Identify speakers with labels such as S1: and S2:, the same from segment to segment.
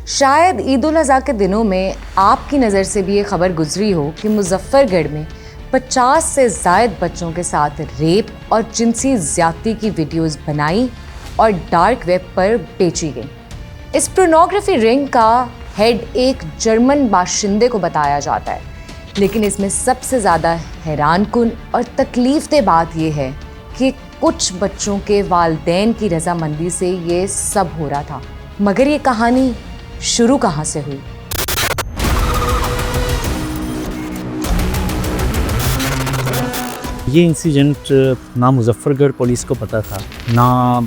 S1: शायद ईद उल अज़हा के दिनों में आपकी नज़र से भी ये खबर गुजरी हो कि मुजफ्फरगढ़ में 50 से ज़ायद बच्चों के साथ रेप और जिनसी ज़्यादती की वीडियोस बनाई और डार्क वेब पर बेची गई। इस पोर्नोग्राफी रिंग का हेड एक जर्मन बाशिंदे को बताया जाता है, लेकिन इसमें सबसे ज़्यादा हैरानकुन और तकलीफ़देह बात यह है कि कुछ बच्चों के वालिदैन की रजामंदी से ये सब हो रहा था। मगर ये कहानी शुरू कहाँ से हुई?
S2: ये इंसिडेंट ना मुजफ्फरगढ़ पुलिस को पता था, ना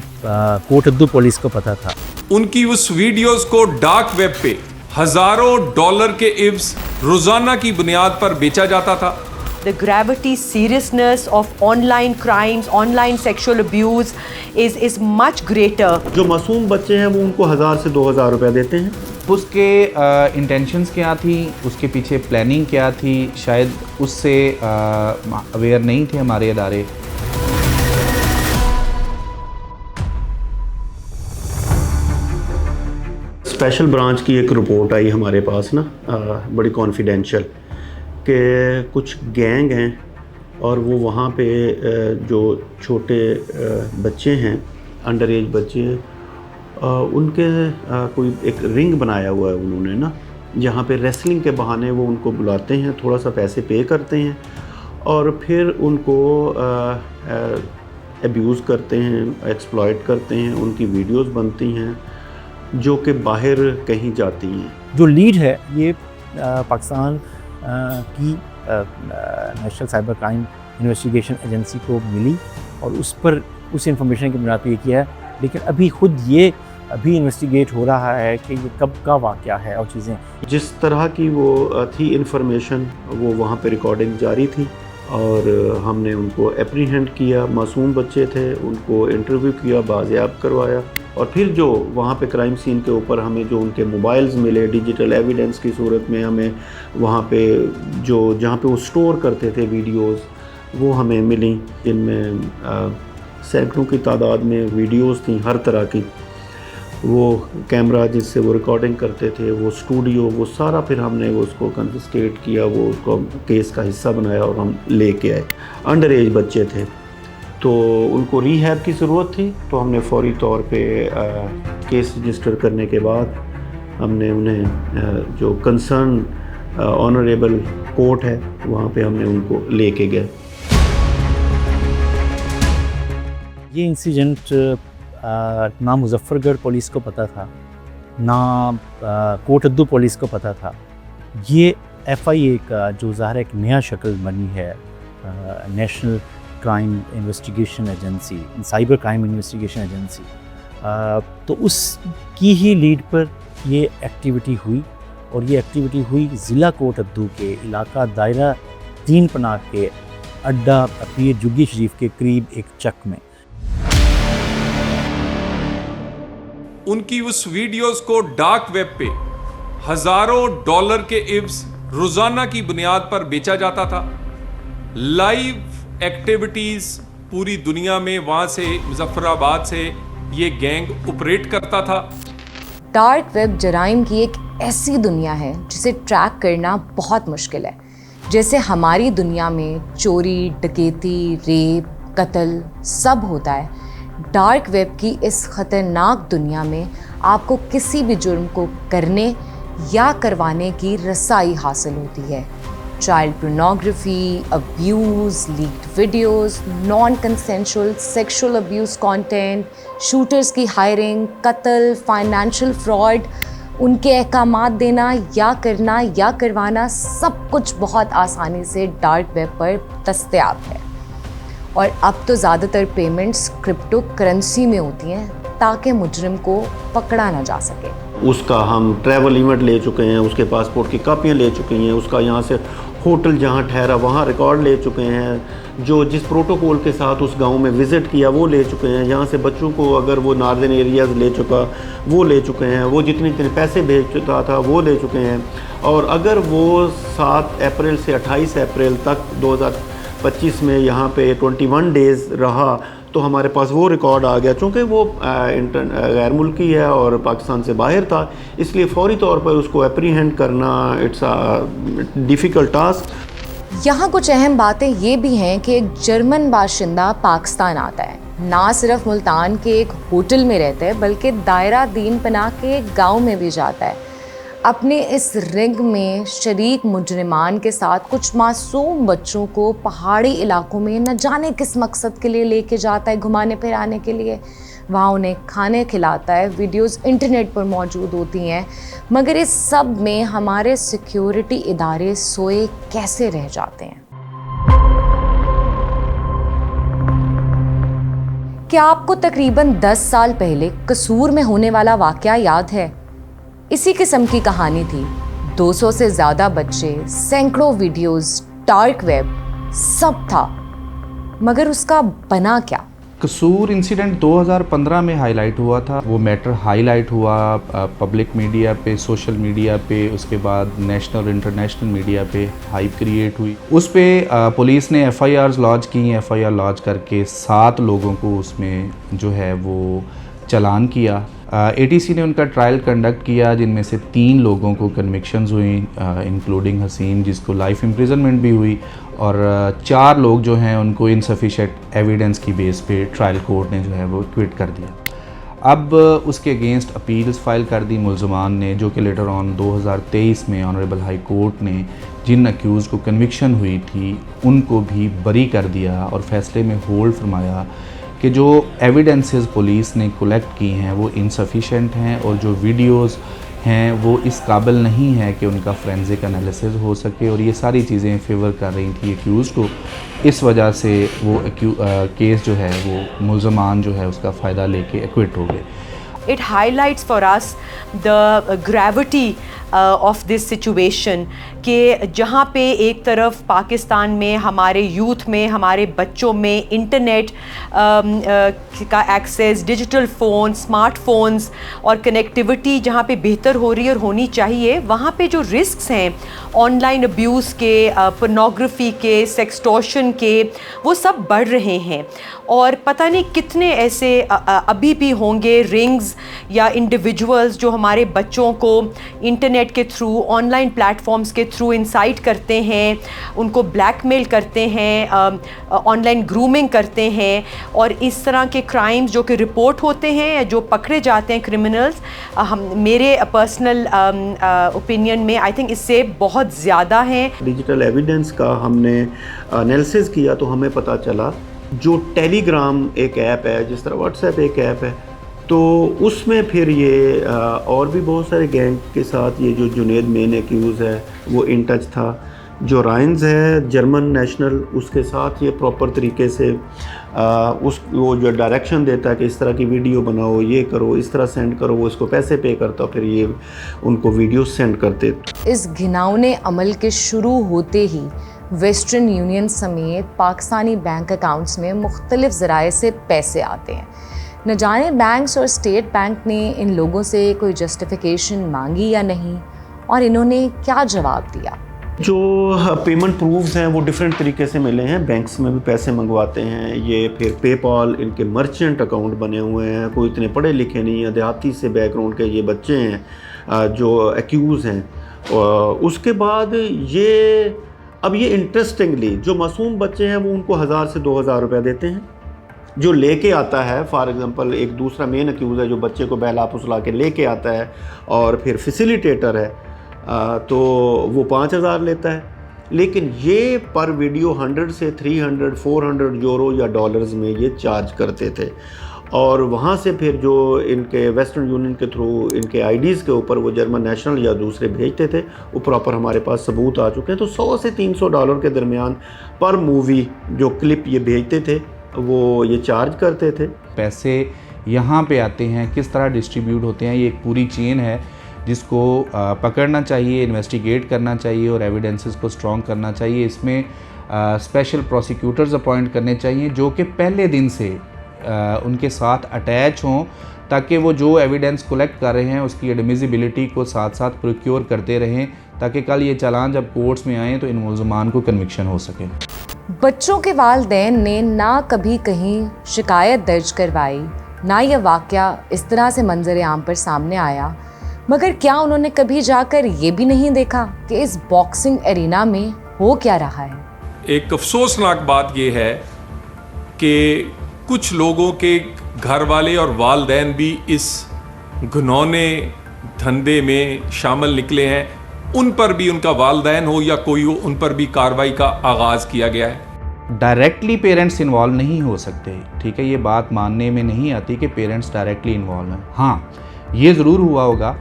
S2: कोटद्दू पुलिस को पता था।
S3: उनकी उस वीडियोस को डार्क वेब पे हजारों डॉलर के इव्स रोजाना की बुनियाद पर बेचा जाता था।
S4: The gravity, seriousness of online crimes, online sexual abuse is much greater.
S5: जो मासूम बच्चे हैं वो उनको 1000 से 2000 रुपया देते हैं।
S6: उसके इंटेंशंस क्या थी, उसके पीछे प्लानिंग क्या थी, शायद उससे अवेयर नहीं थे हमारे इदारे।
S5: स्पेशल ब्रांच की एक रिपोर्ट आई हमारे पास ना, बड़ी कॉन्फिडेंशियल, कि कुछ गैंग हैं और वो वहाँ पे जो छोटे बच्चे हैं, अंडर एज बच्चे, उनके कोई एक रिंग बनाया हुआ है उन्होंने ना, जहाँ पे रेसलिंग के बहाने वो उनको बुलाते हैं, थोड़ा सा पैसे पे करते हैं और फिर उनको अब्यूज़ करते हैं, एक्सप्लॉइट करते हैं, उनकी वीडियोस बनती हैं जो कि बाहर कहीं जाती हैं।
S2: जो लीड है ये पाकिस्तान की national cyber crime investigation agency को मिली और उस पर उस इंफॉर्मेशन की बुनियाद पर ये किया है, लेकिन अभी ख़ुद ये अभी इन्वेस्टिगेट हो रहा है कि ये कब का वाक़या है और चीज़ें।
S5: जिस तरह की वो थी इंफॉर्मेशन, वो वहाँ पे रिकॉर्डिंग जारी थी और हमने उनको एप्रीहेंड किया। मासूम बच्चे थे, उनको इंटरव्यू किया, बाज़ेयाब करवाया और फिर जो वहाँ पे क्राइम सीन के ऊपर हमें जो उनके मोबाइल्स मिले डिजिटल एविडेंस की सूरत में, हमें वहाँ पे जो जहाँ पे वो स्टोर करते थे वीडियोस वो हमें मिली, जिनमें सैकड़ों की तादाद में वीडियोस थी हर तरह की। वो कैमरा जिससे वो रिकॉर्डिंग करते थे, वो स्टूडियो, वो सारा फिर हमने वो उसको कन्फिस्केट किया, वो उसको केस का हिस्सा बनाया और हम लेके आए। अंडर एज बच्चे थे तो उनको रीहैब की ज़रूरत थी, तो हमने फौरी तौर पे केस रजिस्टर करने के बाद हमने उन्हें जो कंसर्न ऑनरेबल कोर्ट है वहाँ पे हमने उनको लेके गए।
S2: ये इंसिडेंट ना मुजफ्फरगढ़ पुलिस को पता था, ना कोटद्दू पुलिस को पता था। ये FIA का जो ज़ाहिर एक नया शक्ल बनी है, national crime investigation agency, cyber crime investigation agency, तो उसकी ही लीड पर ये एक्टिविटी हुई और ये एक्टिविटी हुई ज़िला कोटद्दू के इलाका दायरा 3 पनाह के अड्डा पीर जुग्गी शरीफ के करीब एक चक में।
S3: उनकी उस वीडियोस को डार्क वेब पे हजारों डॉलर के इव्स रोजाना की बुनियाद पर बेचा जाता था। लाइव एक्टिविटीज पूरी दुनिया में वहां से मुजफ्फराबाद से ये गैंग ऑपरेट करता था।
S1: डार्क वेब जराइम की एक ऐसी दुनिया है जिसे ट्रैक करना बहुत मुश्किल है। जैसे हमारी दुनिया में चोरी, डकैती, रेप, कत्ल सब होता है, डार्क वेब की इस ख़तरनाक दुनिया में आपको किसी भी जुर्म को करने या करवाने की रसाई हासिल होती है। Child pornography, abuse, leaked videos, non consensual sexual abuse content, shooters की हायरिंग, कत्ल, फाइनेंशियल फ्रॉड, उनके अहकामात देना या करना या करवाना, सब कुछ बहुत आसानी से डार्क वेब पर दस्तयाब है। और अब तो ज़्यादातर पेमेंट्स क्रिप्टो करेंसी में होती हैं ताकि मुजरिम को पकड़ा ना जा सके।
S5: उसका हम ट्रैवल इवेंट ले चुके हैं, उसके पासपोर्ट की कापियाँ ले चुके हैं, उसका यहाँ से होटल जहाँ ठहरा वहाँ रिकॉर्ड ले चुके हैं, जो जिस प्रोटोकॉल के साथ उस गांव में विज़िट किया वो ले चुके हैं, यहाँ से बच्चों को अगर वो नॉर्दर्न एरियाज़ ले चुका वो ले चुके हैं, वो जितने पैसे भेज चुका था वो ले चुके हैं। और अगर वो 7 अप्रैल से 28 अप्रैल तक 2025 में यहाँ पे 21 डेज़ रहा तो हमारे पास वो रिकॉर्ड आ गया। चूँकि वो गैर मुल्की है और पाकिस्तान से बाहर था, इसलिए फौरी तौर पर उसको एप्रीहेंड करना इट्स अ डिफ़िकल्ट टास्क।
S1: यहाँ कुछ अहम बातें ये भी हैं कि एक जर्मन बाशिंदा पाकिस्तान आता है, ना सिर्फ मुल्तान के एक होटल में रहता है बल्कि दायरा दीन पनाह के एक गाँव में भी जाता है। अपने इस रिंग में शरीक मुजरिमान के साथ कुछ मासूम बच्चों को पहाड़ी इलाकों में न जाने किस मकसद के लिए लेके जाता है, घुमाने फिराने के लिए। वहाँ उन्हें खाने खिलाता है, वीडियोस इंटरनेट पर मौजूद होती हैं। मगर इस सब में हमारे सिक्योरिटी इदारे सोए कैसे रह जाते हैं? क्या आपको तकरीबन 10 साल पहले कसूर में होने वाला वाक़या याद है? इसी किस्म की कहानी थी। 200 से ज़्यादा बच्चे, सैकड़ों वीडियोस, डार्क वेब, सब था। मगर उसका बना क्या?
S6: कसूर इंसिडेंट 2015 में हाईलाइट हुआ था। वो मैटर हाईलाइट हुआ पब्लिक मीडिया पे, सोशल मीडिया पे, उसके बाद नेशनल इंटरनेशनल मीडिया पे हाइप क्रिएट हुई। उस पे पुलिस ने FIRs लॉन्च की। FIR लॉन्च करके 7 लोगों को उसमें जो है वो चालान किया। ATC ने उनका ट्रायल कंडक्ट किया, जिनमें से 3 लोगों को कन्विक्शंस हुई, इंक्लूडिंग हसीन जिसको लाइफ इम्प्रिजनमेंट भी हुई, और 4 लोग जो हैं उनको इनसफिशेंट एविडेंस की बेस पे ट्रायल कोर्ट ने जो है वो क्विट कर दिया। अब उसके अगेंस्ट अपील्स फाइल कर दी मुल्ज़मान ने, जो कि लेटर ऑन 2023 में ऑनरेबल हाई कोर्ट ने जिन अक्यूज़ को कन्विक्शन हुई थी उनको भी बरी कर दिया और फैसले में होल्ड फरमाया कि जो एविडेंसेस पुलिस ने कलेक्ट की हैं वो इनसफिशेंट हैं और जो वीडियोस हैं वो इस काबिल नहीं है कि उनका फोरेंसिक एनालिसिस हो सके, और ये सारी चीज़ें फेवर कर रही थी एक्यूज़ को। इस वजह से वो केस जो है वो मुल्ज़मान जो है उसका फ़ायदा लेके एक्विट हो गए।
S4: It highlights for us the gravity of this situation कि जहाँ पे एक तरफ पाकिस्तान में हमारे यूथ में, हमारे बच्चों में इंटरनेट का एक्सेस, डिजिटल फ़ोन, स्मार्टफोन्स और कनेक्टिविटी जहाँ पे बेहतर हो रही है और होनी चाहिए, वहाँ पे जो रिस्क्स हैं ऑनलाइन अब्यूज़ के, पोर्नोग्राफी के, सेक्सटॉर्शन के, वो सब बढ़ रहे हैं। और पता नहीं कितने ऐसे अभी भी होंगे रिंग्स या इंडिविजुअल्स जो हमारे बच्चों को इंटरनेट के थ्रू, ऑनलाइन प्लेटफॉर्म्स के थ्रू इंसाइट करते हैं, उनको ब्लैकमेल करते हैं, ऑनलाइन ग्रूमिंग करते हैं, और इस तरह के क्राइम्स जो कि रिपोर्ट होते हैं या जो पकड़े जाते हैं क्रिमिनल्स, मेरे पर्सनल ओपिनियन में आई थिंक इससे बहुत ज़्यादा हैं।
S5: डिजिटल एविडेंस का हमने एनालिसिस किया तो हमें पता चला जो टेलीग्राम एक ऐप है, जिस तरह व्हाट्सएप एक ऐप है, तो उसमें फिर ये और भी बहुत सारे गैंग के साथ ये जो जुनेद मेन एक्यूज़ है वो इन टच था। जो राइन्स है जर्मन नेशनल, उसके साथ ये प्रॉपर तरीके से वो जो डायरेक्शन देता है कि इस तरह की वीडियो बनाओ, ये करो, इस तरह सेंड करो, वो इसको पैसे पे करता, फिर ये उनको वीडियो सेंड करते।
S1: इस घिनौने अमल के शुरू होते ही वेस्टर्न यूनियन समेत पाकिस्तानी बैंक अकाउंट्स में मुख्तलिफ ज़राए से पैसे आते हैं। न जाने बैंक्स और स्टेट बैंक ने इन लोगों से कोई जस्टिफिकेशन मांगी या नहीं, और इन्होंने क्या जवाब दिया?
S5: जो पेमेंट प्रूफ्स हैं वो डिफरेंट तरीके से मिले हैं। बैंक्स में भी पैसे मंगवाते हैं, ये फिर पेपाल, इनके मर्चेंट अकाउंट बने हुए हैं, कोई इतने पढ़े लिखे नहीं है, देहाती से बैकग्राउंड के ये बच्चे हैं जो एक्यूज़ हैं। उसके बाद ये इंटरेस्टिंगली जो मासूम बच्चे हैं वो उनको 1000 से 2000 रुपये देते हैं। जो लेके आता है, फॉर एग्जांपल एक दूसरा मेन एक्यूज़ है जो बच्चे को बहला फुसला के लेके आता है, और फिर फैसिलिटेटर है तो वो 5000 लेता है। लेकिन ये पर वीडियो 100 से 300, 400 यूरो या डॉलर्स में ये चार्ज करते थे, और वहाँ से फिर जो इनके वेस्टर्न यूनियन के थ्रू इनके आईडीज़ के ऊपर वो जर्मन नेशनल या दूसरे भेजते थे, वो प्रॉपर हमारे पास सबूत आ चुके हैं। तो 100 से 300 डॉलर के दरमियान पर मूवी जो क्लिप ये भेजते थे वो ये चार्ज करते थे।
S6: पैसे यहाँ पे आते हैं, किस तरह डिस्ट्रीब्यूट होते हैं, ये एक पूरी चेन है जिसको पकड़ना चाहिए, इन्वेस्टिगेट करना चाहिए और एविडेंसेस को स्ट्रॉन्ग करना चाहिए। इसमें स्पेशल प्रोसिक्यूटर्स अपॉइंट करने चाहिए जो कि पहले दिन से उनके साथ अटैच हों, ताकि वो जो एविडेंस कलेक्ट कर रहे हैं उसकी एडमिसिबिलिटी को साथ साथ प्रोक्योर करते रहें, ताकि कल ये चालान जब कोर्ट्स में आएँ तो इन मुल्ज़मान को कन्विक्शन हो सके।
S1: बच्चों के वालिदैन ने ना कभी कहीं शिकायत दर्ज करवाई, ना यह वाक़या इस तरह से मंजर आम पर सामने आया, मगर क्या उन्होंने कभी जाकर ये भी नहीं देखा कि इस बॉक्सिंग एरिना में हो क्या रहा है?
S3: एक अफसोसनाक बात यह है कि कुछ लोगों के घर वाले और वालिदैन भी इस घिनौने धंधे में शामिल निकले हैं। उन पर भी, उनका वालिदैन हो या कोई हो, उन पर भी कार्रवाई का आगाज़ किया गया है।
S6: डायरेक्टली पेरेंट्स इन्वॉल्व नहीं हो सकते, ठीक है, ये बात मानने में नहीं आती कि पेरेंट्स डायरेक्टली इन्वॉल्व हैं। हाँ, ये ज़रूर हुआ होगा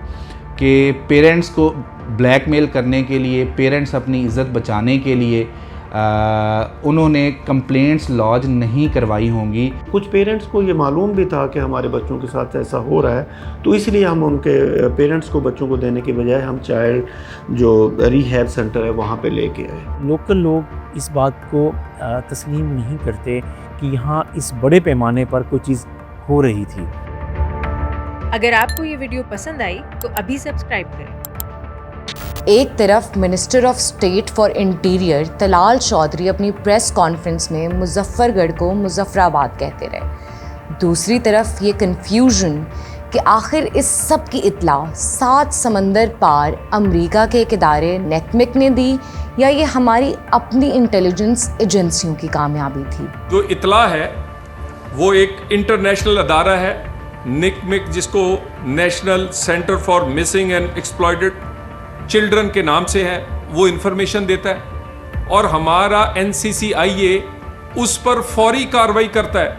S6: कि पेरेंट्स को ब्लैकमेल करने के लिए, पेरेंट्स अपनी इज़्ज़त बचाने के लिए उन्होंने कंप्लेंट्स लॉज नहीं करवाई होंगी।
S5: कुछ पेरेंट्स को ये मालूम भी था कि हमारे बच्चों के साथ ऐसा हो रहा है, तो इसलिए हम उनके पेरेंट्स को बच्चों को देने की बजाय हम चाइल्ड जो रिहैब सेंटर है वहाँ पे लेके आए।
S2: लोकल लोग इस बात को तस्लीम नहीं करते कि यहाँ इस बड़े पैमाने पर कोई चीज़ हो रही थी।
S7: अगर आपको ये वीडियो पसंद आई तो अभी सब्सक्राइब करें।
S1: एक तरफ minister of state for interior Talal Chaudhry अपनी प्रेस कॉन्फ्रेंस में मुजफ्फरगढ़ को मुजफ्फराबाद कहते रहे, दूसरी तरफ ये कन्फ्यूजन कि आखिर इस सब की इत्ला 7 समंदर पार अमेरिका के एक इदारे नेकमिक ने दी या ये हमारी अपनी इंटेलिजेंस एजेंसियों की कामयाबी थी।
S3: जो इत्ला है वो एक इंटरनेशनल अदारा है, निकमिक, जिसको national centre for missing and exploited children के नाम से है, वो इंफॉर्मेशन देता है और हमारा NCCIA उस पर फौरी कार्रवाई करता है।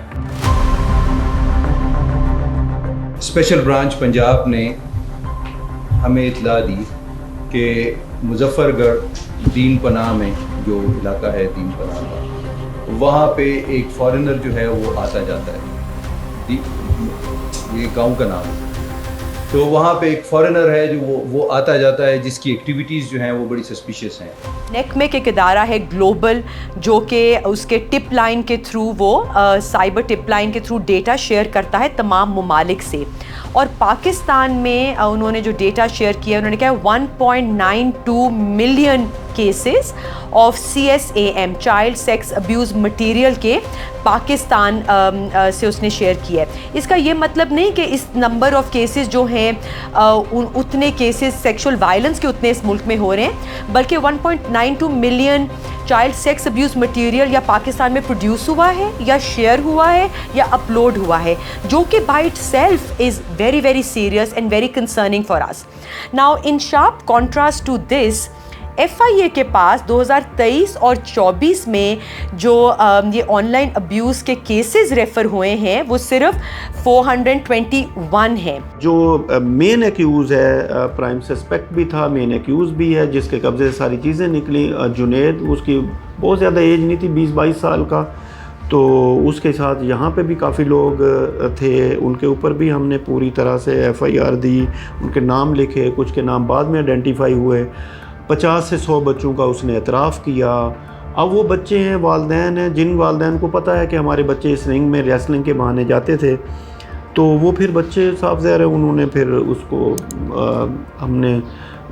S8: स्पेशल ब्रांच पंजाब ने हमें इत्ला दी कि मुजफ्फरगढ़ दीन पनाह में जो इलाका है दीन पनाह का, वहाँ पे एक फॉरेनर जो है वो आता जाता है, ये गांव का नाम है। तो वहाँ पे एक फॉरेनर है जो वो आता जाता है, जिसकी एक्टिविटीज़ जो हैं वो बड़ी सस्पिशियस हैं।
S4: नेकमिक एक इदारा है ग्लोबल, जो कि उसके टिप लाइन के थ्रू वो साइबर टिप लाइन के थ्रू डेटा शेयर करता है तमाम ममालिक से। और पाकिस्तान में उन्होंने जो डेटा शेयर किया, उन्होंने कहा 1.92 million cases of CSAM child sex abuse material के पाकिस्तान से उसने शेयर किया है। इसका ये मतलब नहीं कि इस नंबर ऑफ केसेस जो हैं उतने केसेस सेक्सुअल वायलेंस के उतने इस मुल्क में हो रहे हैं, बल्कि 1.92 million child sex abuse material या पाकिस्तान में प्रोड्यूस हुआ है या शेयर हुआ है या अपलोड हुआ है, जो कि by itself is very very serious and very concerning for us. Now in sharp contrast to this, FIA के पास 2023 और 24 में जो ये ऑनलाइन अब्यूज़ के केसेस रेफ़र हुए हैं वो सिर्फ 421 हैं। जो
S5: मेन एक्यूज़ है, प्राइम सस्पेक्ट भी था, मेन एक्यूज़ भी है, जिसके कब्ज़े से सारी चीज़ें निकली, जुनैद, उसकी बहुत ज़्यादा एज नहीं थी, 20-22 साल का, तो उसके साथ यहाँ पे भी काफ़ी लोग थे, उनके ऊपर भी हमने पूरी तरह से FIR दी, उनके नाम लिखे, कुछ के नाम बाद में आइडेंटिफाई हुए। 50 से 100 बच्चों का उसने एतराफ़ किया। अब वो बच्चे हैं, वालिदैन हैं, जिन वालिदैन को पता है कि हमारे बच्चे इस रिंग में रेसलिंग के बहाने जाते थे, तो वो फिर बच्चे साफ ज़ाहिर है उन्होंने फिर उसको हमने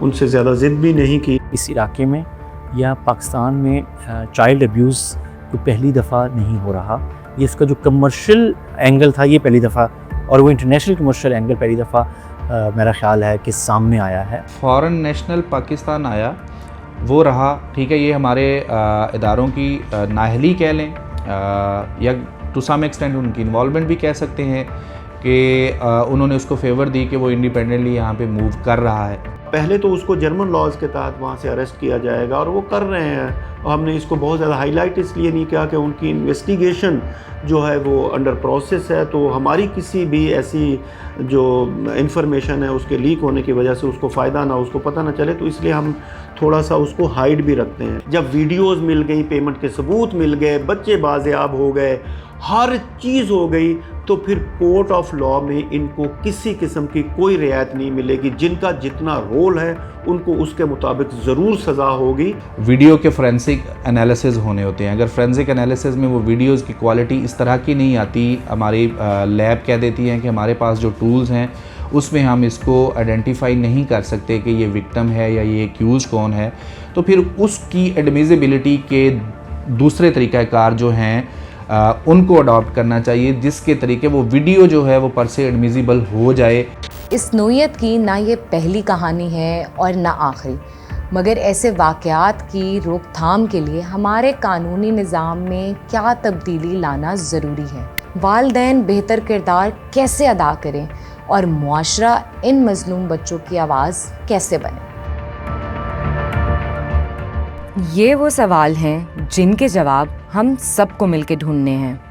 S5: उनसे ज़्यादा ज़िद भी नहीं की।
S2: इस इलाके में या पाकिस्तान में चाइल्ड अब्यूज़ तो पहली दफ़ा नहीं हो रहा। ये इसका जो कमर्शियल एंगल था ये पहली दफ़ा, और वो इंटरनेशनल कमर्शियल एंगल पहली दफ़ा मेरा ख्याल है कि सामने आया है।
S6: फॉरेन नेशनल पाकिस्तान आया वो रहा, ठीक है, ये हमारे इदारों की नाअहली कह लें या टू सम एक्सटेंट उनकी इन्वॉल्वमेंट भी कह सकते हैं कि उन्होंने उसको फेवर दी कि वो इंडिपेंडेंटली यहाँ पे मूव कर रहा है।
S5: पहले तो उसको जर्मन लॉज के तहत वहाँ से अरेस्ट किया जाएगा और वो कर रहे हैं, और हमने इसको बहुत ज़्यादा हाईलाइट इसलिए नहीं किया कि उनकी इन्वेस्टिगेशन जो है वो अंडर प्रोसेस है, तो हमारी किसी भी ऐसी जो इंफॉर्मेशन है उसके लीक होने की वजह से उसको फ़ायदा ना, उसको पता ना चले, तो इसलिए हम थोड़ा सा उसको हाइड भी रखते हैं। जब वीडियोज़ मिल गई, पेमेंट के सबूत मिल गए, बच्चे बाज़ेयाब हो गए, हर चीज़ हो गई, तो फिर कोर्ट ऑफ लॉ में इनको किसी किस्म की कोई रियायत नहीं मिलेगी। जिनका जितना रोल है उनको उसके मुताबिक ज़रूर सज़ा होगी।
S6: वीडियो के फोरेंसिक एनालिसिस होने होते हैं, अगर फोरेंसिक एनालिसिस में वो वीडियोज़ की क्वालिटी इस तरह की नहीं आती, हमारी लैब कह देती हैं कि हमारे पास जो टूल्स हैं उसमें हम इसको आइडेंटिफाई नहीं कर सकते कि ये विक्टिम है या ये एक्यूज़ कौन है, तो फिर उसकी एडमिजिबिलिटी के दूसरे तरीक़ाकार जो हैं उनको अडॉप्ट करना चाहिए, जिसके तरीके वो वीडियो जो है वो पर से एडमिसिबल हो जाए।
S1: इस नोयत की ना ये पहली कहानी है और ना आखिरी, मगर ऐसे वाक़यात की रोकथाम के लिए हमारे कानूनी निज़ाम में क्या तब्दीली लाना ज़रूरी है। वालिदैन बेहतर किरदार कैसे अदा करें और मुआशरा इन मज़लूम बच्चों की आवाज़ कैसे बने। ये वो सवाल हैं जिनके जवाब हम सबको मिलके ढूंढने हैं।